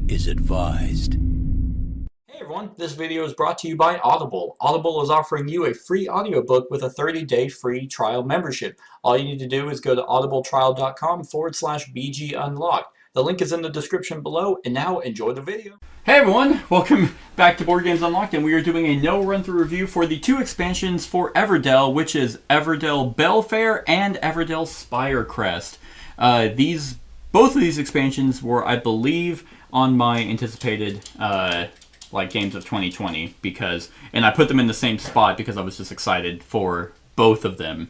is advised. Hey everyone, this video is brought to you by Audible. Audible is offering you a free audiobook with a 30-day free trial membership. All you need to do is go to audibletrial.com/bgunlocked. The link is in the description below, and now enjoy the video. Hey everyone, welcome back to Board Games Unlocked, and we are doing a no run-through review for the two expansions for Everdell, which is Everdell Bellfaire and Everdell Spirecrest. Both of these expansions were, I believe, on my anticipated games of 2020 and I put them in the same spot because I was just excited for both of them.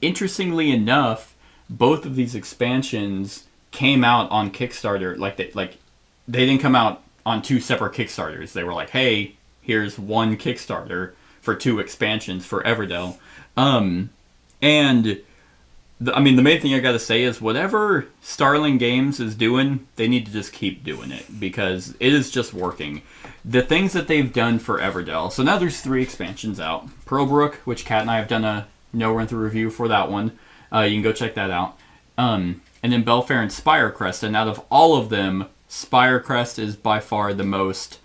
Interestingly enough, both of these expansions came out on Kickstarter. They didn't come out on two separate Kickstarters. They were like, hey, here's one Kickstarter for two expansions for Everdell. The main thing I gotta say is whatever Starling Games is doing, they need to just keep doing it because it is just working. The things that they've done for Everdell. So now there's 3 expansions out. Pearlbrook, which Kat and I have done a no run through review for that one. You can go check that out. And then Belfaire and Spirecrest. And out of all of them, Spirecrest is by far the most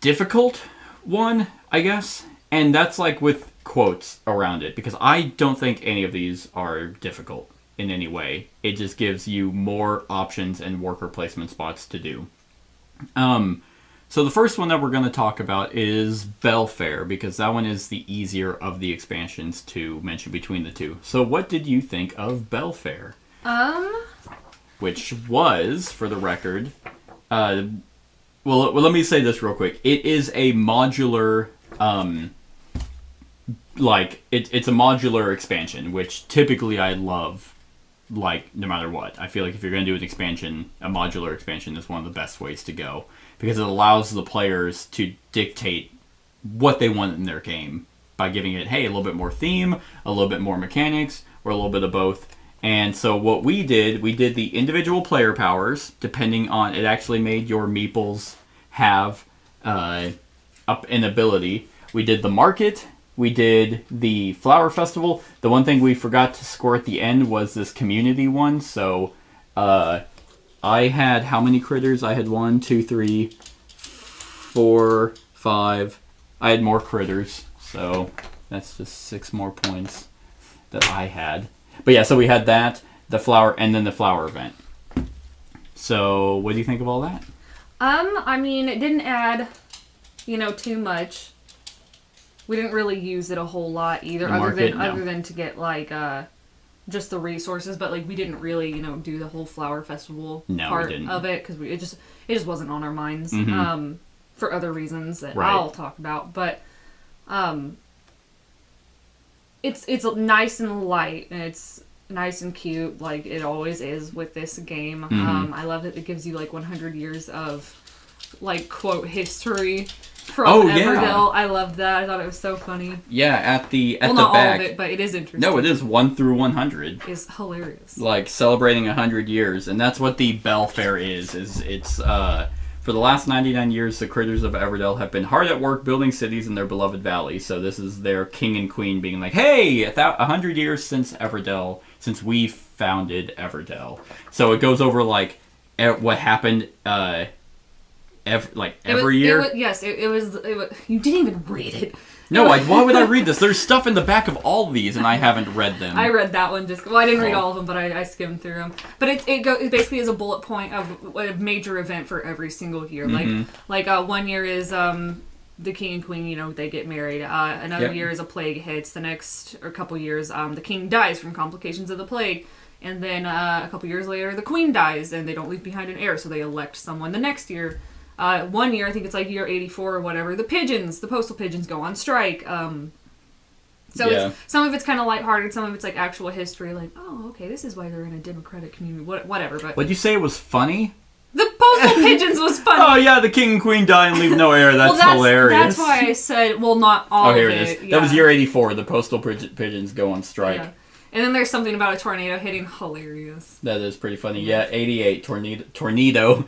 difficult one, I guess. And that's like with quotes around it, because I don't think any of these are difficult in any way. It just gives you more options and worker placement spots to do. So the first one that we're going to talk about is Bellfaire, because that one is the easier of the expansions to mention between the two. So what did you think of Bellfaire? Which was, for the record, well, let me say this real quick. It is a modular, it's a modular expansion, which typically I love, no matter what. I feel like if you're going to do an expansion, a modular expansion is one of the best ways to go, because it allows the players to dictate what they want in their game by giving it, hey, a little bit more theme, a little bit more mechanics, or a little bit of both. And so what we did the individual player powers, depending on, it actually made your meeples have up an ability. We did the market. We did the Flower Festival. The one thing we forgot to score at the end was this community one. So I had how many critters? I had 1, 2, 3, 4, 5. I had more critters. So that's just 6 more points that I had. But yeah, so we had that, the flower, and then the flower event. So what do you think of all that? It didn't add, too much. We didn't really use it a whole lot either, other than to get just the resources. But we didn't really do the whole flower festival part of it because it just wasn't on our minds for other reasons that I'll talk about. But it's nice and light, and it's nice and cute, like it always is with this game. I love that it gives you 100 years of quote history from Everdell. I loved that. I thought it was so funny. Yeah, at the not back. All of it, but it is interesting. No, it is 1 through 100. It's hilarious. Celebrating 100 years, and that's what the Bellfaire is. It's for the last 99 years, the critters of Everdell have been hard at work building cities in their beloved valley. So this is their king and queen being like, hey, 100 years since Everdell, since we founded Everdell. So it goes over what happened every year. It was. You didn't even read it. No, why would I read this? There's stuff in the back of all these, and I haven't read them. I read that one I didn't read all of them, but I skimmed through them. But it basically is a bullet point of a major event for every single year. Mm-hmm. 1 year is the king and queen, they get married. Another year is a plague hits. The next couple years, the king dies from complications of the plague. And then a couple years later, the queen dies, and they don't leave behind an heir, so they elect someone. The next year, 1 year, I think it's year 84 or whatever, the postal pigeons go on strike. It's, some of it's kind of lighthearted, some of it's actual history, okay, this is why they're in a democratic community, whatever. But would you say it was funny? The postal pigeons was funny. Oh yeah, the king and queen die and leave no heir. That's hilarious. That's why I said, not all of it. Oh, here it is. Yeah. That was year 84. The postal pigeons go on strike. Yeah. And then there's something about a tornado hitting. Hilarious. That is pretty funny. Yeah, 88 tornado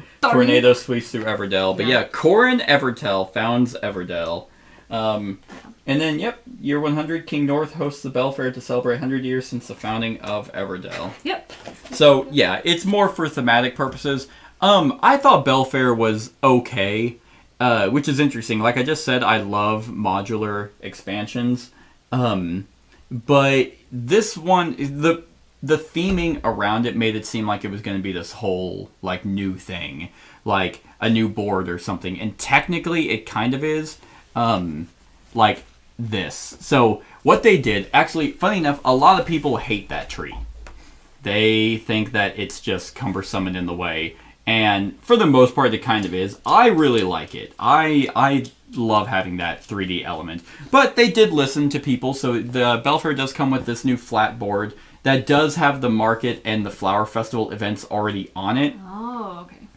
sweeps through Everdell. But yeah, Corin Evertell founds Everdell. And then, year 100, King North hosts the Belfaire to celebrate 100 years since the founding of Everdell. Yep. So, yeah, it's more for thematic purposes. I thought Bellfaire was okay, which is interesting. Like I just said, I love modular expansions. But this one, the theming around it made it seem like it was going to be this whole, like, new thing. Like, a new board or something. And technically, it kind of is, like, this. So, what they did, actually, funny enough, a lot of people hate that tree. They think that it's just cumbersome and in the way. And for the most part, it kind of is. I really like it. I love having that 3D element. But they did listen to people, so the Belfaire does come with this new flat board that does have the market and the Flower Festival events already on it. Oh, okay.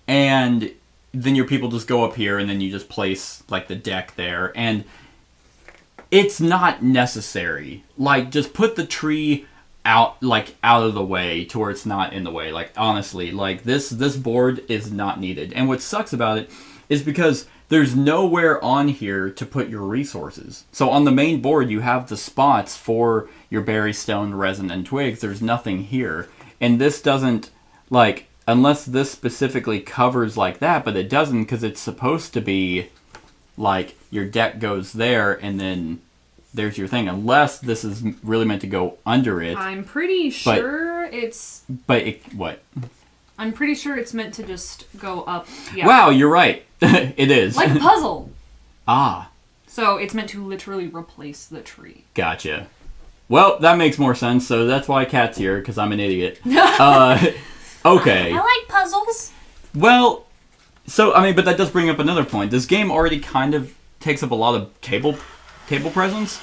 And then your people just go up here, and then you just place, like, the deck there. And it's not necessary. Like, just put the tree out of the way to where it's not in the way. Like, honestly, like, this board is not needed. And what sucks about it is because there's nowhere on here to put your resources. So on the main board, you have the spots for your berry, stone, resin, and twigs. There's nothing here. And this doesn't, like, unless this specifically covers like that, but it doesn't, because it's supposed to be, like, your deck goes there, and then there's your thing. Unless this is really meant to go under it. I'm pretty sure it's... But what? I'm pretty sure it's meant to just go up. Yeah. Wow, you're right. It is. Like a puzzle. Ah. So it's meant to literally replace the tree. Gotcha. Well, that makes more sense, so that's why Kat's here, because I'm an idiot. Okay. I like puzzles. Well, so, I mean, but that does bring up another point. This game already kind of takes up a lot of table presence.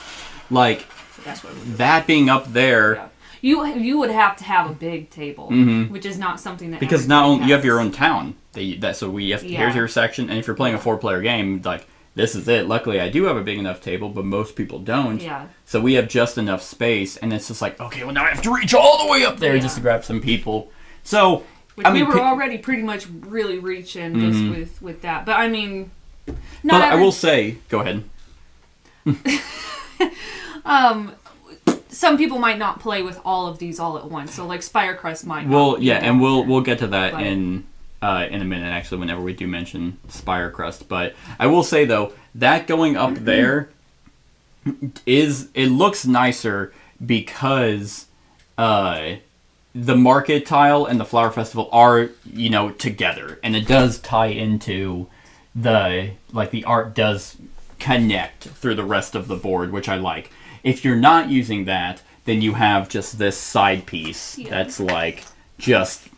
Like, that's what that being up there... Yeah. You would have to have a big table, which is not something that because not only you have your own town. So we have Yeah. here's your section, and if you're playing a 4-player game, like this is it. Luckily, I do have a big enough table, but most people don't. Yeah. So we have just enough space, and it's just like, okay, well now I have to reach all the way up there Yeah. just to grab some people. So which we were already pretty much really reaching just with that, but I mean, not. But I will say, go ahead. Some people might not play with all of these all at once, so like Spirecrest might. Well, yeah, and we'll get to that in a minute. Actually, whenever we do mention Spirecrest, but I will say though that going up there it looks nicer because the market tile and the Flower Festival are together, and it does tie into the art does connect through the rest of the board, which I like. If you're not using that, then you have just this side piece that's like just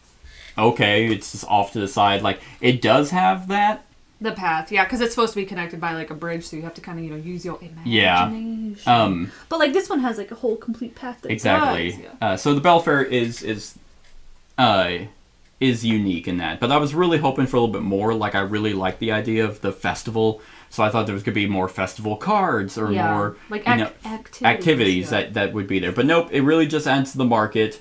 okay, it's just off to the side. Like it does have that. The path, yeah, because it's supposed to be connected by like a bridge, so you have to kind of use your imagination. Yeah. But like this one has like a whole complete path. That exactly. Does, so the Belfaire is unique in that, but I was really hoping for a little bit more. Like I really like the idea of the festival. So I thought there was going to be more festival cards or more like activities that would be there. But nope, it really just adds to the market,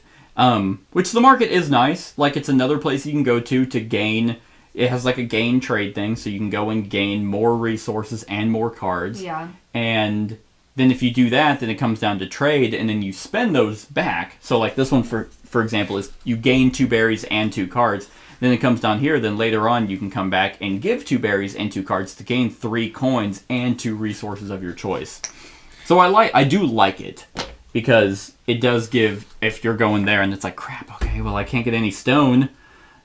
which the market is nice. Like it's another place you can go to gain. It has like a gain trade thing, so you can go and gain more resources and more cards. Yeah. And then if you do that, then it comes down to trade, and then you spend those back. So like this one, for example, is you gain 2 berries and 2 cards. Then it comes down here, then later on you can come back and give 2 berries and 2 cards to gain 3 coins and 2 resources of your choice. So I do like it, because it does give, if you're going there and it's like, crap, okay, well I can't get any stone.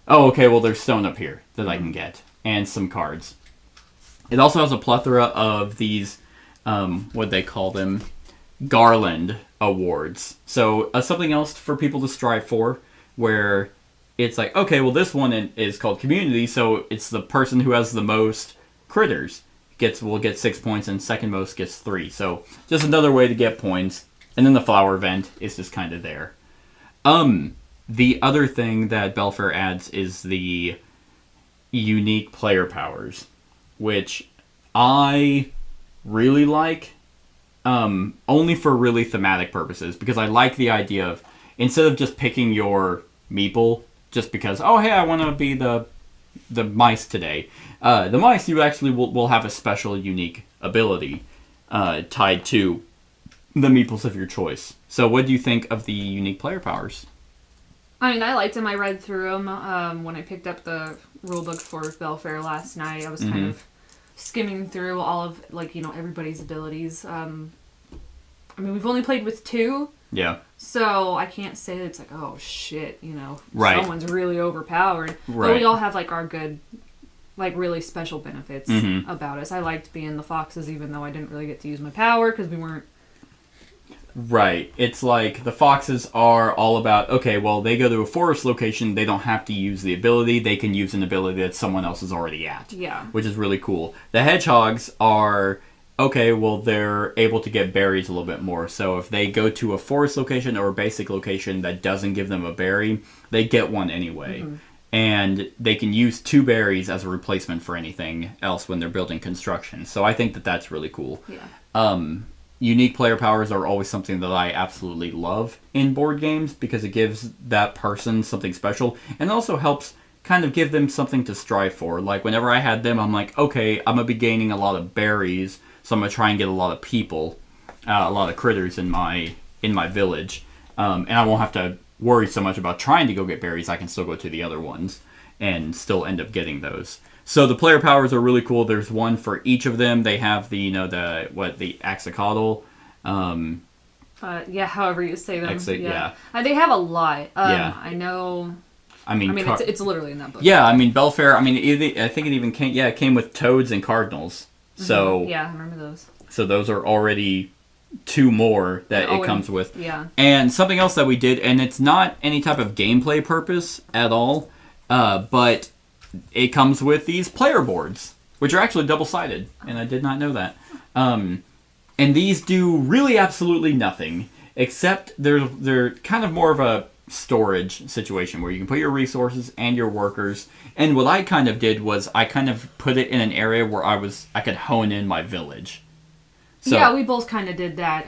Oh, okay, well there's stone up here that I can get, and some cards. It also has a plethora of these, what they call them, garland awards. So something else for people to strive for, where it's like, okay, well this one is called community, so it's the person who has the most critters will get 6 points, and second most gets 3. So just another way to get points. And then the flower event is just kind of there. The other thing that Belfaire adds is the unique player powers, which I really like, only for really thematic purposes, because I like the idea of, instead of just picking your meeple just because, oh hey, I want to be the mice today. The mice, you actually will have a special unique ability tied to the meeples of your choice. So what do you think of the unique player powers? I mean, I liked them. I read through them when I picked up the rulebook for Bellfaire last night. I was kind of skimming through all of, like, you know, everybody's abilities. I mean, we've only played with 2. Yeah. So I can't say that it's like, oh, shit, you know, someone's really overpowered. Right. But we all have, like, our good, like, really special benefits about us. I liked being the foxes, even though I didn't really get to use my power because we weren't. Right. It's like the foxes are all about, okay, well, they go to a forest location, they don't have to use the ability, they can use an ability that someone else is already at. Yeah. Which is really cool. The hedgehogs are, okay, well, they're able to get berries a little bit more. So if they go to a forest location or a basic location that doesn't give them a berry, they get one anyway. And they can use 2 berries as a replacement for anything else when they're building construction. So I think that that's really cool. Yeah. Unique player powers are always something that I absolutely love in board games because it gives that person something special and also helps kind of give them something to strive for. Like, whenever I had them, I'm like, okay, I'm going to be gaining a lot of berries, so I'm going to try and get a lot of people, a lot of critters in my village. And I won't have to worry so much about trying to go get berries. I can still go to the other ones and still end up getting those. So the player powers are really cool. There's one for each of them. They have the, you know, the axolotl. Yeah, however you say them. Yeah. They have a lot. Yeah. I know. I mean, it's literally in that book. Yeah, I mean, Bellfaire, I mean, I think it even came, it came with toads and cardinals. So yeah, I remember those. So those are already 2 more that it comes with. Yeah. And something else that we did, and it's not any type of gameplay purpose at all, but it comes with these player boards, which are actually double-sided, and I did not know that. And these do really absolutely nothing, except they're kind of more of a storage situation where you can put your resources and your workers. And what I kind of did was I kind of put it in an area where I could hone in my village. So, yeah, we both kind of did that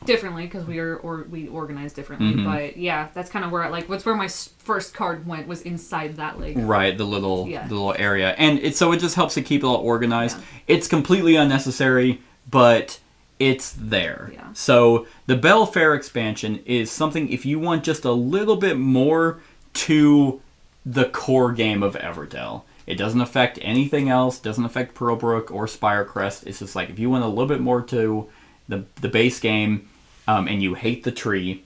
differently because we organized differently. But yeah, that's kind of where what's where my first card went was inside that lake. Right, the little area, and it just helps to keep it all organized. Yeah. It's completely unnecessary, but it's there. Yeah. So the Belfaire expansion is something if you want just a little bit more to the core game of Everdell. It doesn't affect anything else, doesn't affect Pearlbrook or Spirecrest. It's just like if you want a little bit more to the base game and you hate the tree,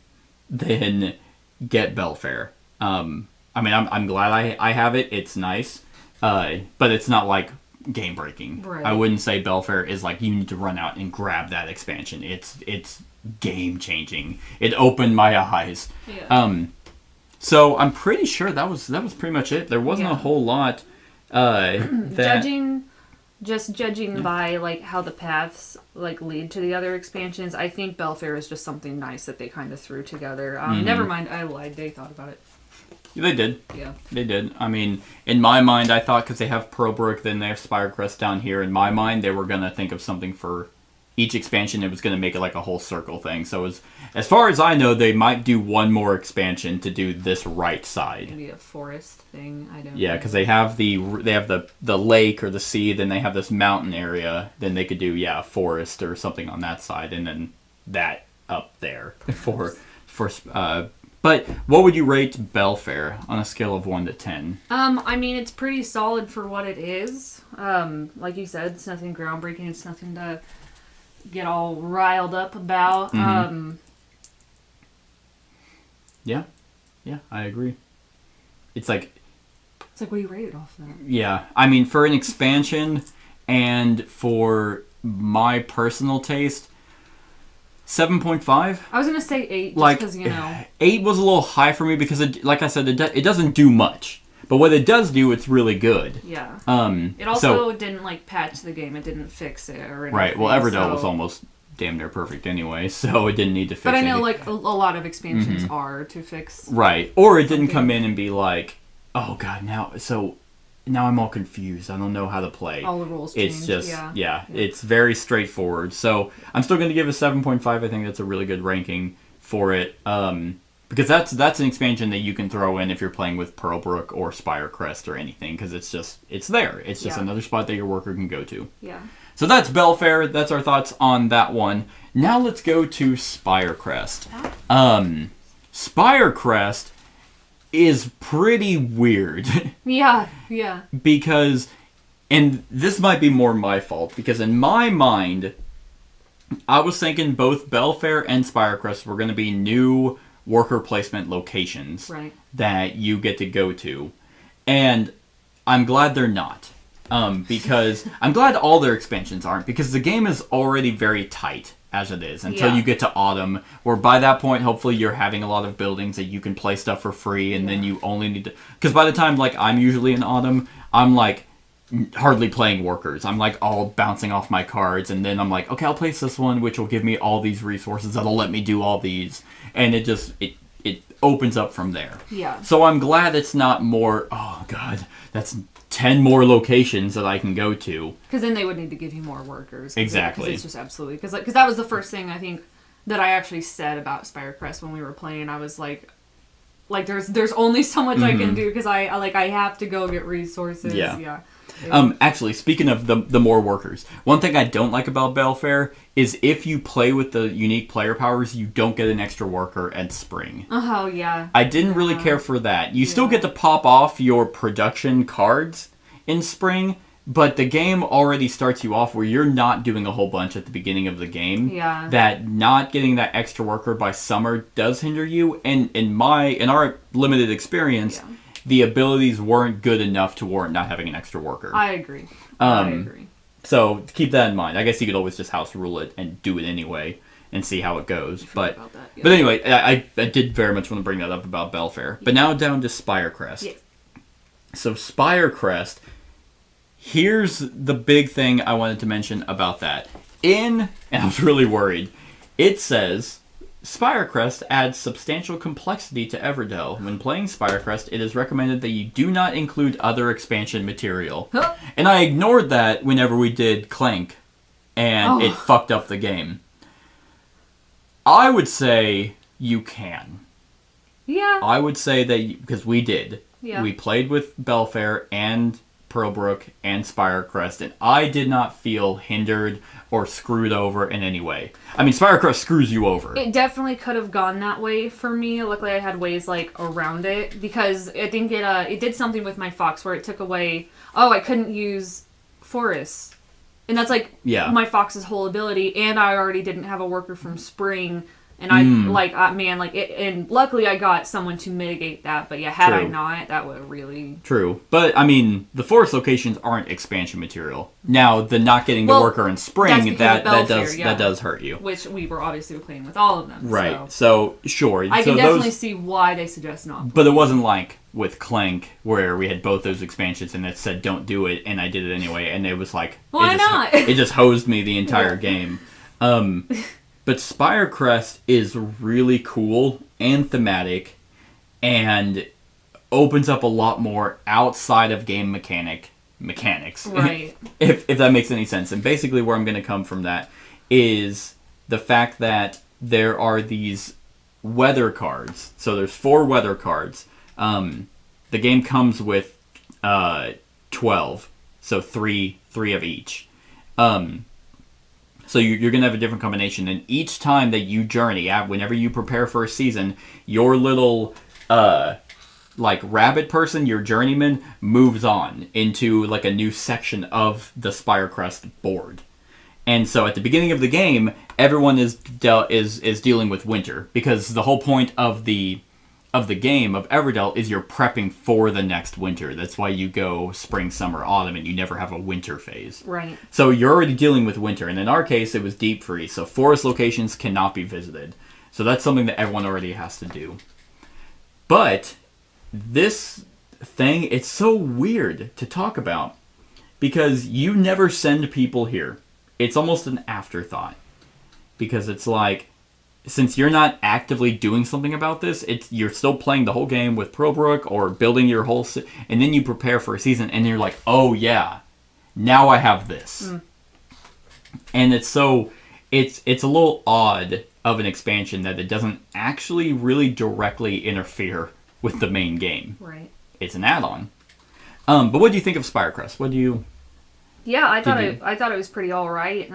then get Bellfaire. I mean, I'm glad I have it. It's nice, but it's not like game breaking. Right. I wouldn't say Bellfaire is like you need to run out and grab that expansion. It's game changing. It opened my eyes. Yeah. So I'm pretty sure that was pretty much it. There wasn't a whole lot. Judging by like how the paths like lead to the other expansions, I think Bellfaire is just something nice that they kind of threw together. Never mind, I lied. They thought about it. They did. Yeah. They did. I mean, in my mind, I thought because they have Pearlbrook, then they have Spirecrest down here. In my mind, they were gonna think of something for each expansion. It was gonna make it like a whole circle thing. So as far as I know, they might do one more expansion to do this right side. Maybe a forest thing. I don't. Yeah, because they have the lake or the sea, then they have this mountain area. Then they could do a forest or something on that side, and then that up there for. But what would you rate Bellfaire on a scale of 1 to 10? I mean, it's pretty solid for what it is. Like you said, it's nothing groundbreaking. It's nothing to get all riled up about. Yeah, I agree. It's like what do you rate it off then? Yeah, I mean, for an expansion and for my personal taste, 7.5. I was gonna say 8, just because 8 was a little high for me because, like I said, it doesn't do much. But what it does do, it's really good. Yeah. It also didn't patch the game. It didn't fix it or anything. Right. Well, Everdell was almost damn near perfect anyway, so it didn't need to fix it. But I know a lot of expansions are to fix. Right. Or it didn't come in and be like, oh god, now I'm all confused. I don't know how to play. All the rules changed. It's just, it's very straightforward. So I'm still going to give it 7.5. I think that's a really good ranking for it. Because that's an expansion that you can throw in if you're playing with Pearlbrook or Spirecrest or anything. Because it's there. It's just another spot that your worker can go to. Yeah. So that's Bellfaire. That's our thoughts on that one. Now let's go to Spirecrest. Spirecrest is pretty weird. Yeah. Because, and this might be more my fault, because in my mind, I was thinking both Belfaire and Spirecrest were going to be new worker placement locations that you get to go to. And I'm glad they're not. Because I'm glad all their expansions aren't, because the game is already very tight as it is until you get to autumn, where by that point hopefully you're having a lot of buildings that you can play stuff for free, and then you only need to, because by the time like I'm usually in autumn, I'm like hardly playing workers. I'm like all bouncing off my cards, and then I'm like, okay, I'll place this one which will give me all these resources that'll let me do all these, and it just it opens up from there. So I'm glad it's not more, oh god, that's 10 more locations that I can go to. Because then they would need to give you more workers. Exactly. It's just absolutely... Because that was the first thing, I think, that I actually said about Spirecrest when we were playing. I was like there's only so much I can do, because I have to go get resources. Actually, speaking of the more workers, one thing I don't like about Bellfaire is if you play with the unique player powers, you don't get an extra worker at spring. Oh, yeah. I didn't really care for that. You still get to pop off your production cards in spring, but the game already starts you off where you're not doing a whole bunch at the beginning of the game. That not getting that extra worker by summer does hinder you, and in our limited experience, the abilities weren't good enough to warrant not having an extra worker. I agree. So keep that in mind. I guess you could always just house rule it and do it anyway and see how it goes. But anyway, I did very much want to bring that up about Belfaire. But now down to Spirecrest. So Spirecrest, here's the big thing I wanted to mention about that. And I was really worried, it says, Spirecrest adds substantial complexity to Everdell. When playing Spirecrest, it is recommended that you do not include other expansion material. And I ignored that whenever we did Clank, and it fucked up the game. I would say you can. I would say that, because we did. We played with Belfaire and Pearlbrook and Spirecrest, and I did not feel hindered or screwed over in any way. I mean, Spirecrest screws you over. It definitely could have gone that way for me. Luckily, I had ways around it, because I think it did something with my fox where it took away. Oh, I couldn't use forests, and that's my fox's whole ability. And I already didn't have a worker from spring. And and luckily I got someone to mitigate that. But had I not, that would really... True. But, I mean, the forest locations aren't expansion material. Now, the not getting the worker in spring, that does hurt you. Which we were obviously playing with all of them. Right. So sure. I can definitely see why they suggest not. But it wasn't like with Clank, where we had both those expansions and it said don't do it, and I did it anyway, and it was like... Why not? It just hosed me the entire game. But Spirecrest is really cool and thematic, and opens up a lot more outside of game mechanics. Right. if that makes any sense. And basically where I'm going to come from that is the fact that there are these weather cards. So there's 4 weather cards. The game comes with 12, so 3 of each. So you're going to have a different combination. And each time that you journey, whenever you prepare for a season, your little, rabbit person, your journeyman, moves on into, a new section of the Spirecrest board. And so at the beginning of the game, everyone is dealing with winter. Because the whole point of the game of Everdell is you're prepping for the next winter. That's why you go spring, summer, autumn, and you never have a winter phase. Right. So you're already dealing with winter, and in our case, it was deep freeze, so forest locations cannot be visited. So that's something that everyone already has to do. But this thing, it's so weird to talk about, because you never send people here. It's almost an afterthought. Because it's like, since you're not actively doing something about this, you're still playing the whole game with Pearlbrook or building your whole... and then you prepare for a season, and you're like, oh yeah, now I have this. And it's so... It's a little odd of an expansion that it doesn't actually really directly interfere with the main game. Right. It's an add-on. But what do you think of Spirecrest? What do you... Yeah, I thought it was pretty alright.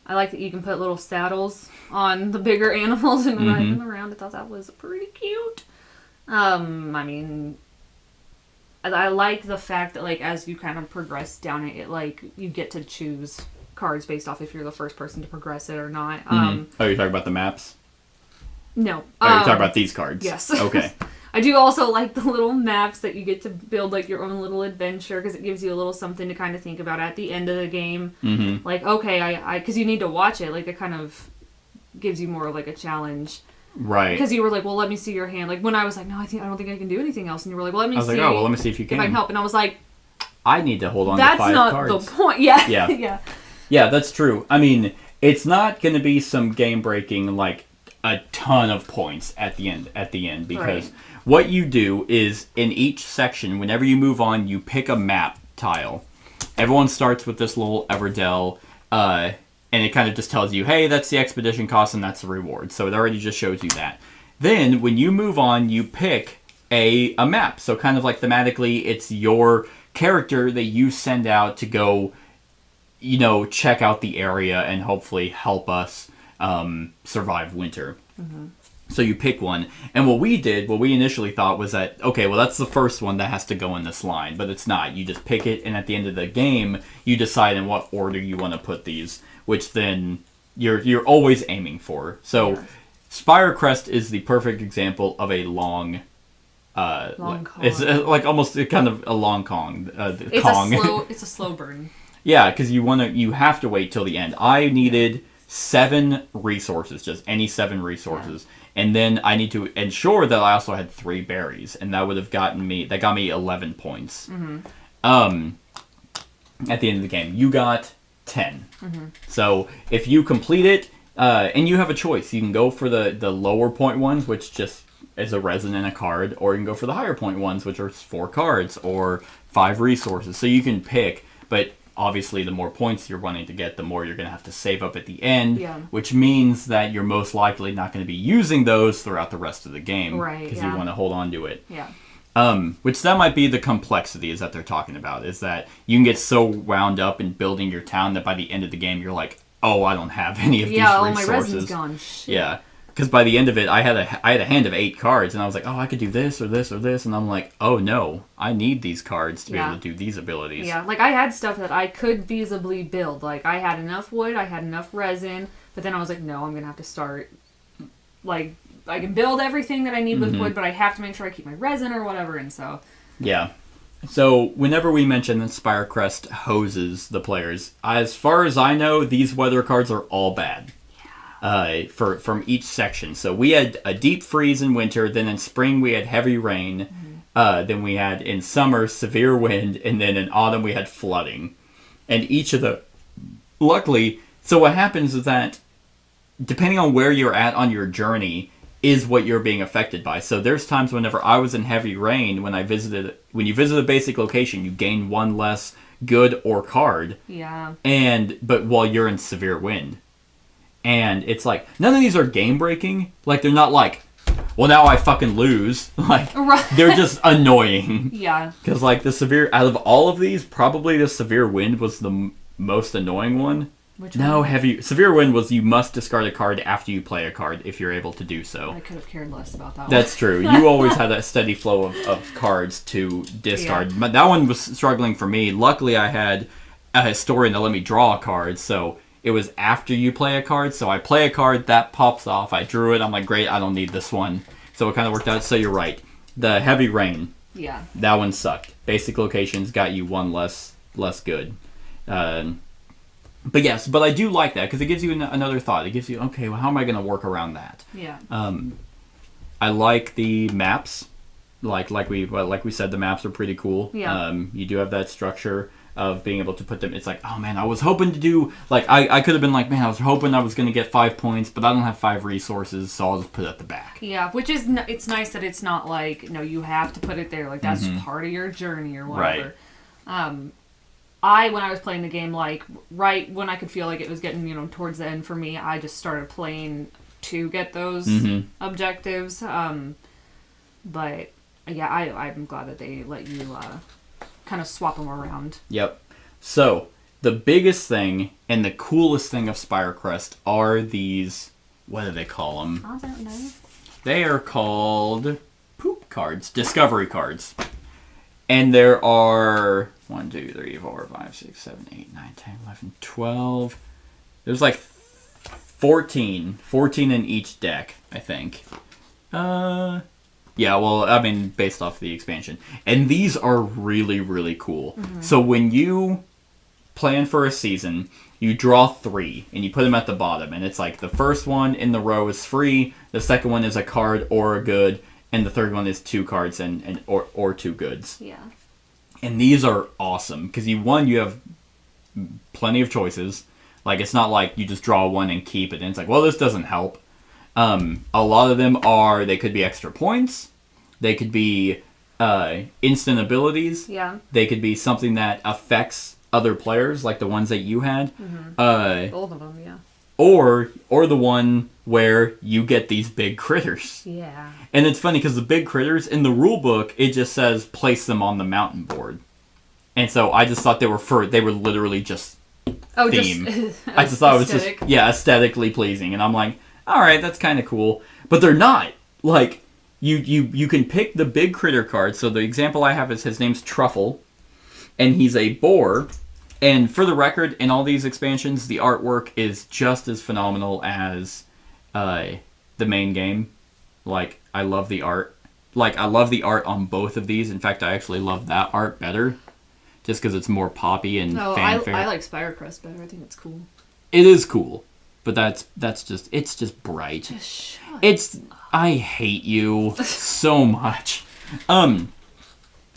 I like that you can put little saddles on the bigger animals and ride them around. I thought that was pretty cute. I mean, I like the fact that, like, as you kind of progress down it, like, you get to choose cards based off if you're the first person to progress it or not. Oh, you're talking about the maps? No. Oh, you're talking about these cards? Yes. Okay. I do also like the little maps that you get to build, like, your own little adventure, because it gives you a little something to kind of think about at the end of the game. Mm-hmm. Like, okay, because you need to watch it, like, it kind of gives you more of, like, a challenge. Right. Because you were like, well, let me see your hand. Like, when I was like, no, I don't think I can do anything else. And you were like, well, let me see. I was like, oh, well, let me see if you can. If I can help. And I was like, I need to hold on to 5 cards. That's not the point. Yeah. Yeah. Yeah. Yeah, that's true. I mean, it's not going to be some game-breaking, like, a ton of points at the end, because Right. what you do is, in each section, whenever you move on, you pick a map tile. Everyone starts with this little Everdell, and it kind of just tells you, hey, that's the expedition cost and that's the reward. So it already just shows you that. Then, when you move on, you pick a map. So kind of like thematically, it's your character that you send out to go, you know, check out the area and hopefully help us survive winter. Mm-hmm. So you pick one. And what we initially thought was that, okay, well, that's the first one that has to go in this line. But it's not. You just pick it, and at the end of the game, you decide in what order you want to put these, which then you're always aiming for. So Yeah. Spirecrest is the perfect example of a long Kong. it's like almost kind of a long Kong. It's Kong. It's a slow burn. Yeah, because you have to wait till the end. I needed 7 resources, just any 7 resources, and then I need to ensure that I also had 3 berries, and that would have got me 11 points. Mm-hmm. At the end of the game, you got 10. Mm-hmm. So if you complete it, and you have a choice, you can go for the lower point ones, which just is a resin and a card, or you can go for the higher point ones, which are 4 cards or 5 resources. So you can pick, but obviously the more points you're wanting to get, the more you're going to have to save up at the end, which means that you're most likely not going to be using those throughout the rest of the game, right? Because you want to hold on to it. Yeah. Which that might be the complexity is that they're talking about, is that you can get so wound up in building your town that by the end of the game you're like, oh, I don't have any of these resources. My resin's gone. Shit. Yeah. Because by the end of it, I had a hand of 8 cards, and I was like, oh, I could do this or this or this, and I'm like, oh no, I need these cards to be able to do these abilities. Yeah, like I had stuff that I could feasibly build. Like I had enough wood, I had enough resin, but then I was like, no, I'm gonna have to start. Like I can build everything that I need with wood, but I have to make sure I keep my resin or whatever, and so. Yeah. So whenever we mention that Spirecrest hoses the players, as far as I know, these weather cards are all bad. From each section. So we had a deep freeze in winter, then in spring we had heavy rain, then we had in summer severe wind, and then in autumn we had flooding. And each of the... Luckily, so what happens is that depending on where you're at on your journey is what you're being affected by. So there's times whenever I was in heavy rain, when you visit a basic location, you gain 1 less good or card. Yeah. But while you're in severe wind. And it's like, none of these are game-breaking. Like, they're not like, well, now I fucking lose. Like, they're just annoying. Yeah. Because, like, out of all of these, probably the severe wind was the most annoying one. Which one? Severe wind was you must discard a card after you play a card if you're able to do so. I could have cared less about that one. That's true. You always had a steady flow of cards to discard. Yeah. But that one was struggling for me. Luckily, I had a historian that let me draw a card, so... It was after you play a card, so I play a card, that pops off, I drew it, I'm like, great, I don't need this one. So it kind of worked out, so you're right. The heavy rain, that one sucked. Basic locations got you 1 less good. But I do like that, because it gives you another thought. It gives you, okay, well, how am I going to work around that? Yeah. I like the maps. Like we said, the maps are pretty cool. Yeah. You do have that structure of being able to put them. It's like, oh man, I was hoping to do, like, I could have been like, man, I was hoping I was going to get 5 points, but I don't have 5 resources, so I'll just put it at the back. Yeah, which is, it's nice that it's not like, no, you have to put it there, like, that's part of your journey or whatever. Right. When I was playing the game, like, right when I could feel like it was getting, towards the end for me, I just started playing to get those objectives. But, yeah, I'm glad that they let you, kind of swap them around. Yep. So, the biggest thing and the coolest thing of Spirecrest are these... What do they call them? I don't know. They are called... poop cards, discovery cards. And there are 1, 2, 3, 4, 5, 6, 7, 8, 9, 10, 11, 12. There's like 14 in each deck, I think. Yeah, well, I mean, based off the expansion. And these are really, really cool. Mm-hmm. So when you plan for a season, you draw 3, and you put them at the bottom. And it's like the first one in the row is free, the second one is a card or a good, and the third one is 2 cards or 2 goods. Yeah. And these are awesome, because you have plenty of choices. Like, it's not like you just draw one and keep it, and it's like, well, this doesn't help. A lot of them they could be extra points. They could be instant abilities. Yeah. They could be something that affects other players, like the ones that you had. Mm-hmm. Both of them, yeah. Or the one where you get these big critters. Yeah. And it's funny, because the big critters, in the rule book, it just says place them on the mountain board. And so I just thought they were literally just theme. I just thought it was just, aesthetically pleasing. And I'm like, all right, that's kind of cool. But they're not. Like, you can pick the big critter card. So the example I have is his name's Truffle. And he's a boar. And for the record, in all these expansions, the artwork is just as phenomenal as the main game. Like, I love the art. Like, I love the art on both of these. In fact, I actually love that art better. Just because it's more poppy and fanfare. I like Spirecrest better. I think it's cool. It is cool. But it's just bright. Just shut I hate you so much.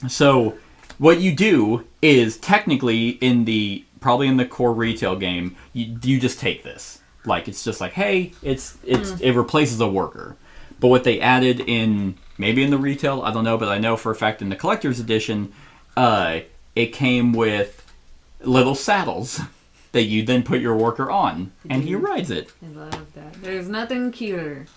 So what you do is technically probably in the core retail game, you just take this. Like, it's just like, hey, it replaces a worker. But what they added maybe in the retail, I don't know, but I know for a fact in the collector's edition, it came with little saddles that you then put your worker on, and he rides it. I love that. There's nothing cuter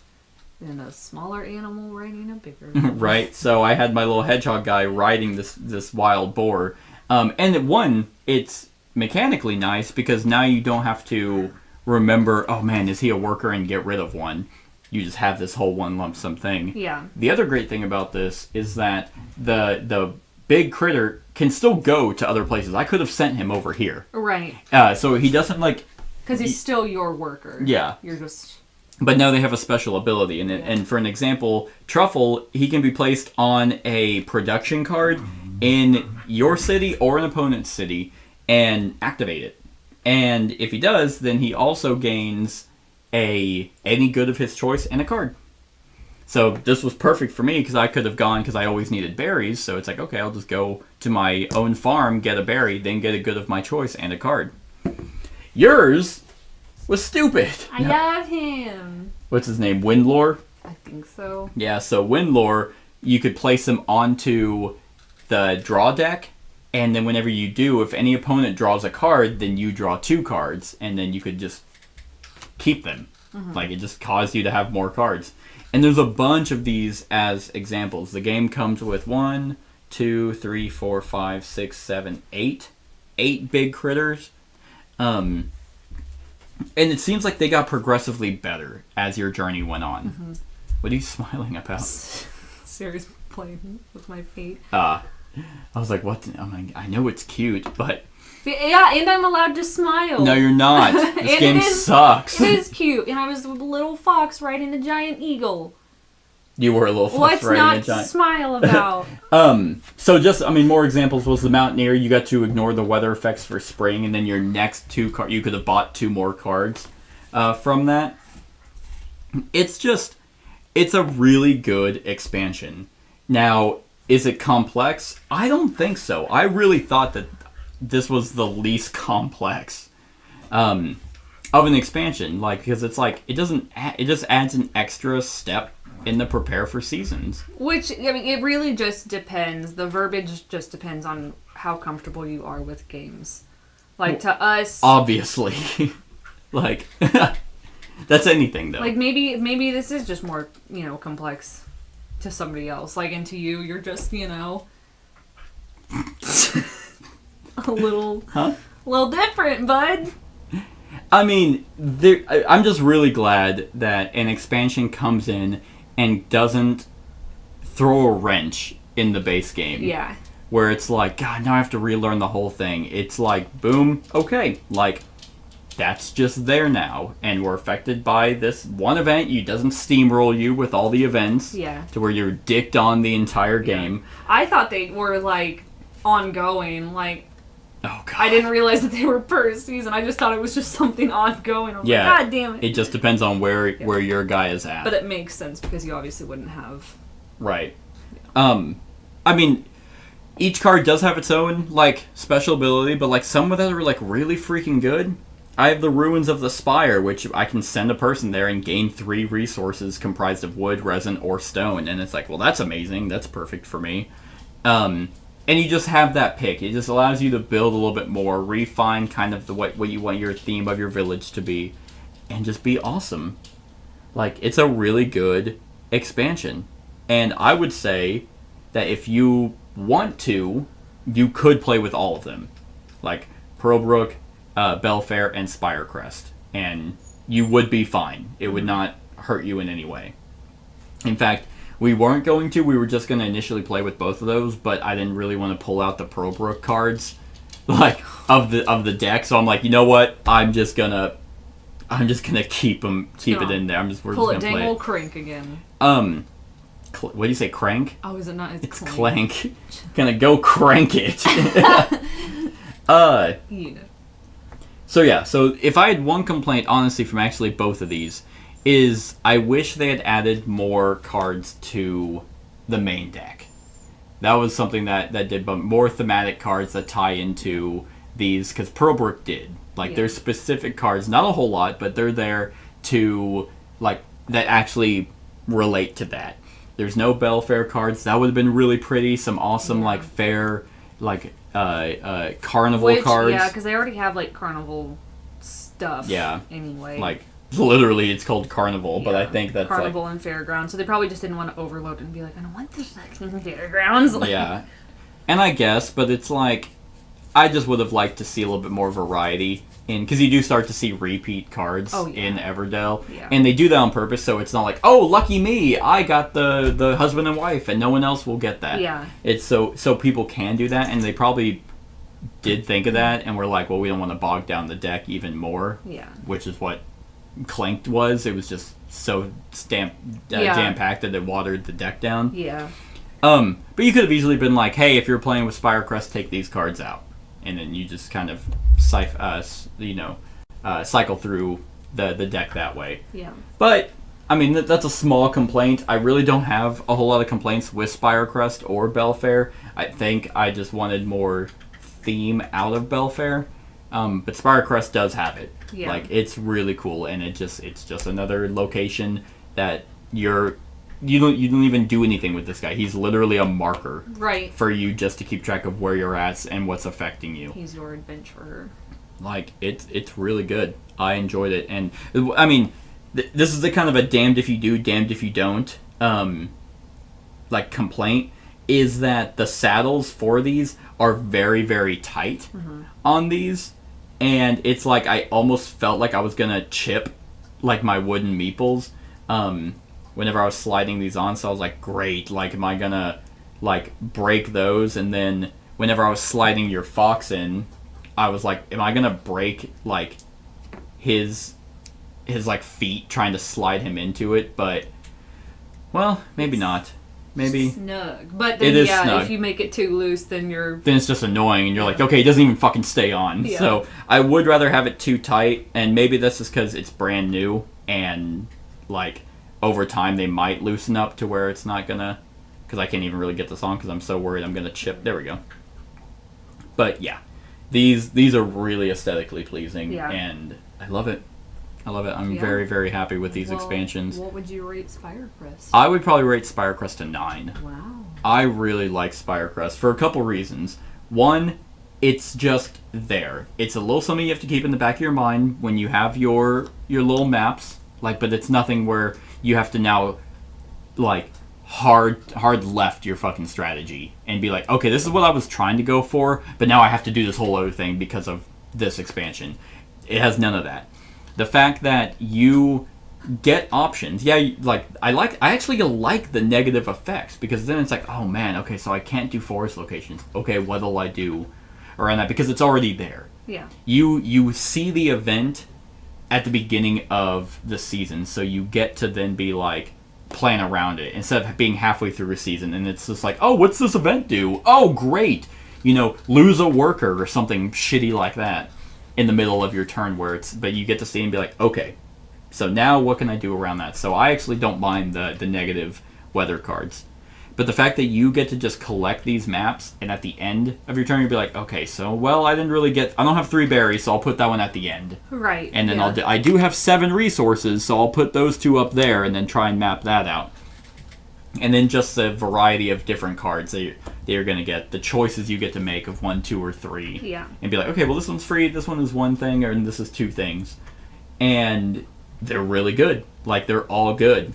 than a smaller animal riding a bigger one. Right? So I had my little hedgehog guy riding this wild boar. And it's mechanically nice, because now you don't have to remember, oh man, is he a worker, and get rid of one. You just have this whole one lump sum thing. Yeah. The other great thing about this is that the big critter can still go to other places. I could have sent him over here. Right. So he doesn't like... Because he's still your worker. Yeah. You're just... But now they have a special ability. And for an example, Truffle, he can be placed on a production card in your city or an opponent's city and activate it. And if he does, then he also gains any good of his choice and a card. So this was perfect for me, because I could have gone, because I always needed berries. So it's like, okay, I'll just go to my own farm, get a berry, then get a good of my choice and a card. Yours was stupid. I love him. What's his name? Windlore? I think so. Yeah, so Windlore, you could place him onto the draw deck. And then whenever you do, if any opponent draws a card, then you draw 2 cards. And then you could just keep them. Mm-hmm. Like, it just caused you to have more cards. And there's a bunch of these as examples. The game comes with 1, 2, 3, 4, 5, 6, 7, 8. 8 big critters. And it seems like they got progressively better as your journey went on. Mm-hmm. What are you smiling about? Serious playing with my fate. I was like, what? I'm like, I know it's cute, but... Yeah, and I'm allowed to smile. No, you're not. This game sucks. It is cute, and I was a little fox riding a giant eagle. You were a little fox riding a giant... What's not to smile about? So just, more examples was the Mountaineer. You got to ignore the weather effects for spring, and then your next 2 cards, you could have bought 2 more cards from that. It's a really good expansion. Now, is it complex? I don't think so. I really thought that this was the least complex of an expansion, because it's like it just adds an extra step in the prepare for seasons. Which, it really just depends. The verbiage just depends on how comfortable you are with games. Like, to us, obviously, like that's anything though. Like, maybe this is just more complex to somebody else. Like, and to you, you're just a little different, bud. I'm just really glad that an expansion comes in and doesn't throw a wrench in the base game. Yeah. Where it's like, God, now I have to relearn the whole thing. It's like, boom, okay, like, that's just there now. And we're affected by this one event. It doesn't steamroll you with all the events. Yeah. To where you're dicked on the entire game. I thought they were, like, ongoing. Like, oh, God. I didn't realize that they were per season. I just thought it was just something ongoing. I was like, God damn it. It just depends on where your guy is at. But it makes sense because you obviously wouldn't have... Right. I mean... Each card does have its own, like, special ability, but, like, some of them are, like, really freaking good. I have the Ruins of the Spire, which I can send a person there and gain 3 resources comprised of wood, resin, or stone. And it's like, well, that's amazing. That's perfect for me. And you just have that pick. It just allows you to build a little bit more, refine kind of what you want your theme of your village to be, and just be awesome. Like, it's a really good expansion. And I would say that if you want to, you could play with all of them, like Pearlbrook, Bellfaire, and Spirecrest, and you would be fine. It would not hurt you in any way. In fact, we weren't going to. We were just going to initially play with both of those, but I didn't really want to pull out the Pearlbrook cards, like of the deck. So I'm like, you know what? I'm just gonna keep it in there. We're pull just it, gonna play dangle, it. Crank again. What do you say, crank? Oh, is it not? It's clank. Gonna go crank it. You know. So if I had one complaint, honestly, from actually both of these, is I wish they had added more cards to the main deck. That was something that did, but more thematic cards that tie into these, because Pearlbrook did. Like, there's specific cards, not a whole lot, but they're there to, like, that actually relate to that. There's no Belfaire cards. That would have been really pretty. Some awesome, like, fair, like, carnival cards. Yeah, because they already have, like, carnival stuff. Yeah. Anyway. Like, literally, it's called Carnival, but I think that's, Carnival and Fairgrounds. So they probably just didn't want to overload it and be like, I don't want this fucking Fairgrounds. Like, yeah. And I guess, but it's like, I just would have liked to see a little bit more variety because you do start to see repeat cards in Everdell, and they do that on purpose, so it's not like, oh, lucky me, I got the husband and wife, and no one else will get that. Yeah, it's so people can do that, and they probably did think of that, and we're like, well, we don't want to bog down the deck even more. Yeah, which is what Clanked was. It was just so jam-packed that it watered the deck down. Yeah. But you could have easily been like, hey, if you're playing with Spirecrest, take these cards out. And then you just kind of cycle through the deck that way. Yeah. But, I mean, that's a small complaint. I really don't have a whole lot of complaints with Spirecrest or Belfaire. I think I just wanted more theme out of Belfaire. But Spirecrest does have it. Yeah. Like, it's really cool, and it's just another location that you don't even do anything with this guy. He's literally a marker, right, for you just to keep track of where you're at and what's affecting you. He's your adventurer. Like, it's really good. I enjoyed it, and I mean, this is the kind of a damned if you do, damned if you don't, like, complaint, is that the saddles for these are very, very tight on these, and it's like I almost felt like I was gonna chip, like, my wooden meeples, whenever I was sliding these on, so I was like, great, like, am I gonna, like, break those? And then whenever I was sliding your fox in, I was like, am I gonna break, like, his like, feet trying to slide him into it? But, well, maybe not. Maybe. Snug. But then, it is snug. If you make it too loose, then it's just annoying, and you're like, okay, it doesn't even fucking stay on. Yeah. So, I would rather have it too tight, and maybe that's just because it's brand new, and, like, over time they might loosen up to where it's not gonna, because I can't even really get this on because I'm so worried I'm gonna chip. There we go. But yeah, these are really aesthetically pleasing, and I love it. I'm very, very happy with these expansions. What would you rate Spirecrest? I would probably rate Spirecrest a 9. Wow. I really like Spirecrest for a couple reasons. One, it's just there. It's a little something you have to keep in the back of your mind when you have your little maps. Like, but it's nothing where you have to now, like, hard left your fucking strategy and be like, okay, this is what I was trying to go for, but now I have to do this whole other thing because of this expansion. It has none of that. The fact that you get options. Yeah, I actually like the negative effects, because then it's like, oh man, okay, so I can't do forest locations. Okay, what'll I do around that? Because it's already there. Yeah. You see the event at the beginning of the season, so you get to then be like, plan around it instead of being halfway through a season and it's just like, oh, what's this event do? Oh, great, lose a worker or something shitty like that in the middle of your turn, but you get to see and be like, okay, so now what can I do around that? So I actually don't mind the negative weather cards. But the fact that you get to just collect these maps, and at the end of your turn, you'll be like, okay, so, well, I don't have 3 berries, so I'll put that one at the end. Right. And then I do have 7 resources, so I'll put those 2 up there, and then try and map that out. And then just the variety of different cards that you're going to get, the choices you get to make of 1, 2, or 3. Yeah. And be like, okay, well, this one's free, this one is 1 thing, and this is 2 things. And they're really good. Like, they're all good.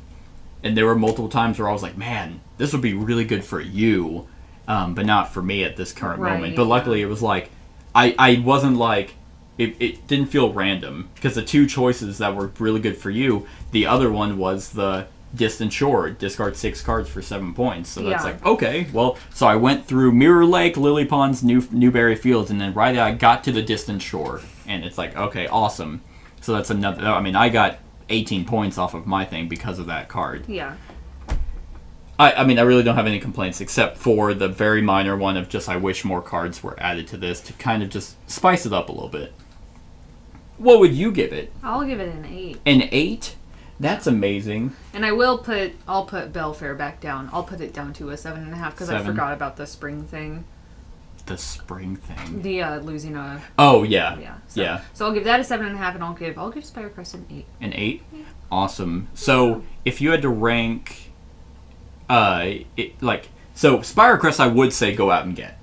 And there were multiple times where I was like, man, this would be really good for you, but not for me at this current moment. But luckily, it was like, I wasn't like, it didn't feel random, because the 2 choices that were really good for you, the other one was the distant shore, discard 6 cards for 7 points. So that's like, okay, well, so I went through Mirror Lake, Lily Ponds, Newberry Fields, and then I got to the distant shore, and it's like, okay, awesome. So that's another, I got 18 points off of my thing because of that card. Yeah. I really don't have any complaints, except for the very minor one of just I wish more cards were added to this to kind of just spice it up a little bit. What would you give it? I'll give it an 8. An 8? That's amazing. And I'll put Bellfaire back down. I'll put it down to a 7.5 because I forgot about the spring thing. The spring thing? The losing a... Oh, yeah. Yeah. So I'll give that a 7.5, and I'll give Spirecrest an 8. An 8? Yeah. Awesome. So if you had to rank... So Spirecrest, I would say go out and get.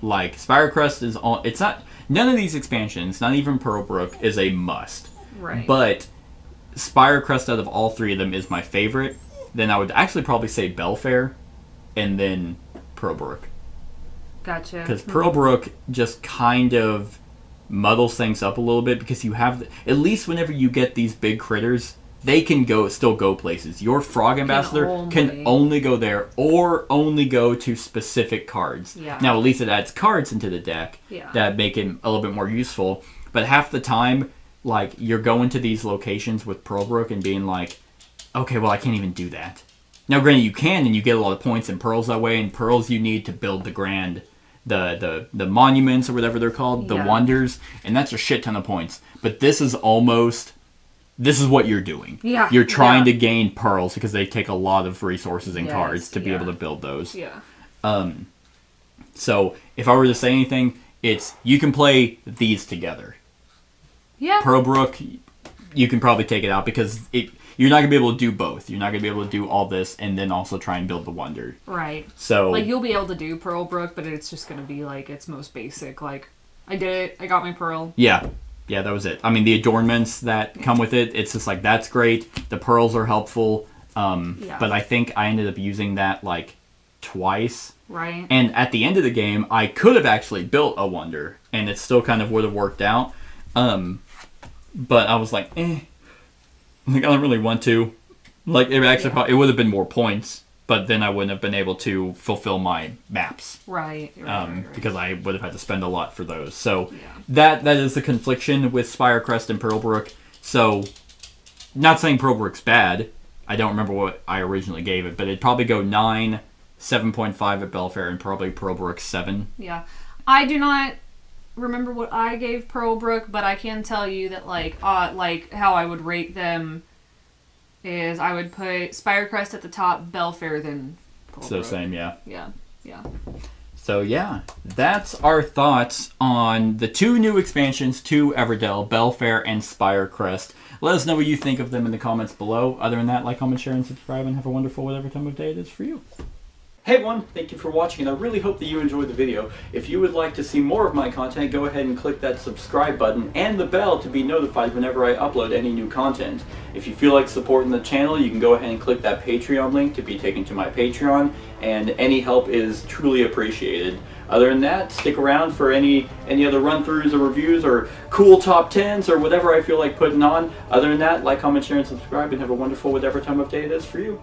Like, Spirecrest is all... It's not... None of these expansions, not even Pearlbrook, is a must. Right. But Spirecrest out of all 3 of them is my favorite. Then I would actually probably say Bellfaire, and then Pearlbrook. Gotcha. Because Pearlbrook just kind of muddles things up a little bit, because you have... at least whenever you get these big critters... They can still go places. Your Frog Ambassador can only go there, or only go to specific cards. Yeah. Now, at least it adds cards into the deck that make it a little bit more useful. But half the time, like, you're going to these locations with Pearlbrook and being like, okay, well, I can't even do that. Now, granted, you can, and you get a lot of points and pearls that way, and pearls you need to build the monuments, or whatever they're called, the wonders, and that's a shit ton of points. But this is almost... This is what you're doing. Yeah. You're trying to gain pearls, because they take a lot of resources and cards to be able to build those. Yeah. So, if I were to say anything, it's you can play these together. Yeah. Pearlbrook, you can probably take it out, because you're not going to be able to do both. You're not going to be able to do all this and then also try and build the wonder. Right. So, like, you'll be able to do Pearlbrook, but it's just going to be, like, its most basic. Like, I did it. I got my pearl. Yeah. Yeah, that was it. I mean, the adornments that come with it, it's just like, that's great. The pearls are helpful. But I think I ended up using that, like, twice. Right. And at the end of the game, I could have actually built a wonder, and it still kind of would have worked out. But I was like, Like, I don't really want to. Like, it actually it would have been more points, but then I wouldn't have been able to fulfill my maps. Right. Because I would have had to spend a lot for those. So that is the confliction with Spirecrest and Pearlbrook. So, not saying Pearlbrook's bad. I don't remember what I originally gave it, but it'd probably go 9, 7.5 at Belfaire, and probably Pearlbrook 7. Yeah. I do not remember what I gave Pearlbrook, but I can tell you that, like how I would rate them is I would put Spirecrest at the top, Belfaire, then Pearlbrook. So same, yeah. Yeah. So yeah, that's our thoughts on the 2 new expansions to Everdell, Belfaire and Spirecrest. Let us know what you think of them in the comments below. Other than that, like, comment, share, and subscribe, and have a wonderful whatever time of day it is for you. Hey everyone, thank you for watching, and I really hope that you enjoyed the video. If you would like to see more of my content, go ahead and click that subscribe button and the bell to be notified whenever I upload any new content. If you feel like supporting the channel, you can go ahead and click that Patreon link to be taken to my Patreon, and any help is truly appreciated. Other than that, stick around for any other run-throughs or reviews or cool top 10s or whatever I feel like putting on. Other than that, like, comment, share, and subscribe, and have a wonderful whatever time of day it is for you.